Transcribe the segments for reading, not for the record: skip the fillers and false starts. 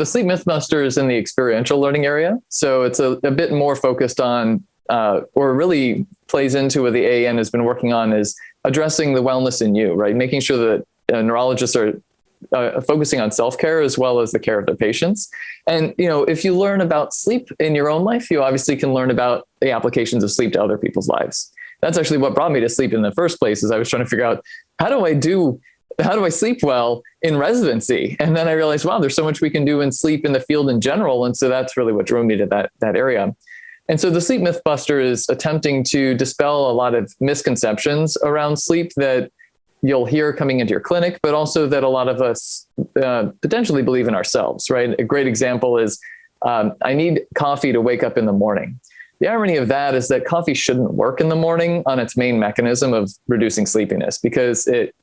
the sleep mythbuster is in the experiential learning area. So it's a bit more focused on, or really plays into what the AAN has been working on, is addressing the wellness in you, right? Making sure that neurologists are focusing on self-care as well as the care of their patients. And, if you learn about sleep in your own life, you obviously can learn about the applications of sleep to other people's lives. That's actually what brought me to sleep in the first place, is I was trying to figure out, how do I sleep well in residency? And then I realized, wow, there's so much we can do in sleep in the field in general. And so that's really what drove me to that area. And so the Sleep Mythbuster is attempting to dispel a lot of misconceptions around sleep that you'll hear coming into your clinic, but also that a lot of us potentially believe in ourselves, right? A great example is, I need coffee to wake up in the morning. The irony of that is that coffee shouldn't work in the morning on its main mechanism of reducing sleepiness, because it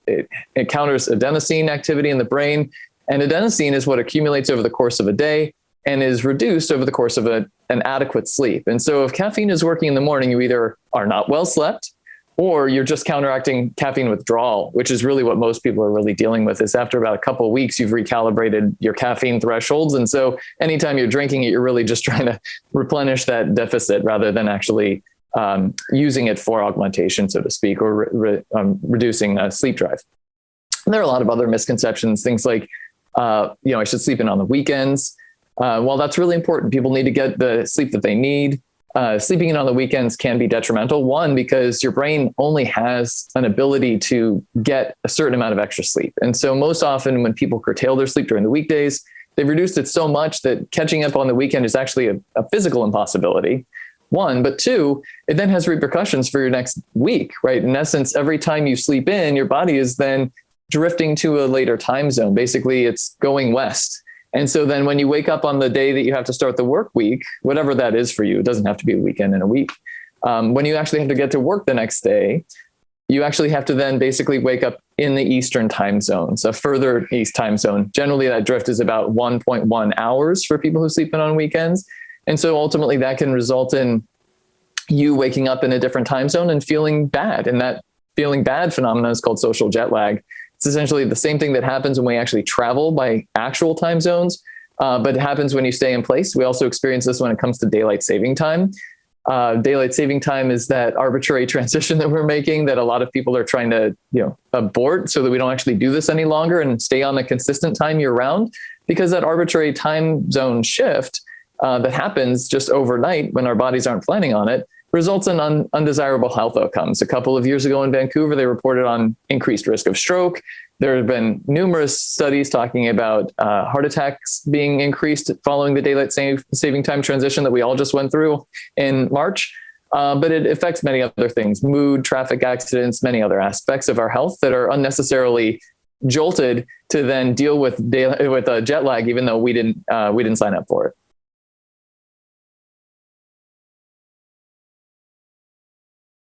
counters adenosine activity in the brain. And adenosine is what accumulates over the course of a day and is reduced over the course of an adequate sleep. And so if caffeine is working in the morning, you either are not well slept, or you're just counteracting caffeine withdrawal, which is really what most people are really dealing with. Is after about a couple of weeks, you've recalibrated your caffeine thresholds. And so anytime you're drinking it, you're really just trying to replenish that deficit rather than actually using it for augmentation, so to speak, or reducing sleep drive. And there are a lot of other misconceptions, things like, I should sleep in on the weekends. While that's really important, people need to get the sleep that they need. Sleeping in on the weekends can be detrimental. One, because your brain only has an ability to get a certain amount of extra sleep. And so most often when people curtail their sleep during the weekdays, they've reduced it so much that catching up on the weekend is actually a physical impossibility. One, but two, it then has repercussions for your next week, right? In essence, every time you sleep in, your body is then drifting to a later time zone. Basically, it's going west. And so then when you wake up on the day that you have to start the work week, whatever that is for you, it doesn't have to be a weekend in a week. When you actually have to get to work the next day, you actually have to then basically wake up in the Eastern time zone, so further east time zone. Generally, that drift is about 1.1 hours for people who sleep in on weekends. And so ultimately that can result in you waking up in a different time zone and feeling bad. And that feeling bad phenomenon is called social jet lag. It's essentially the same thing that happens when we actually travel by actual time zones, but it happens when you stay in place. We also experience this when it comes to daylight saving time. Daylight saving time is that arbitrary transition that we're making that a lot of people are trying to, abort, so that we don't actually do this any longer and stay on a consistent time year round, because that arbitrary time zone shift that happens just overnight when our bodies aren't planning on it results in undesirable health outcomes. A couple of years ago in Vancouver, they reported on increased risk of stroke. There have been numerous studies talking about heart attacks being increased following the daylight saving time transition that we all just went through in March. But it affects many other things: mood, traffic accidents, many other aspects of our health that are unnecessarily jolted to then deal with jet lag, even though we didn't sign up for it.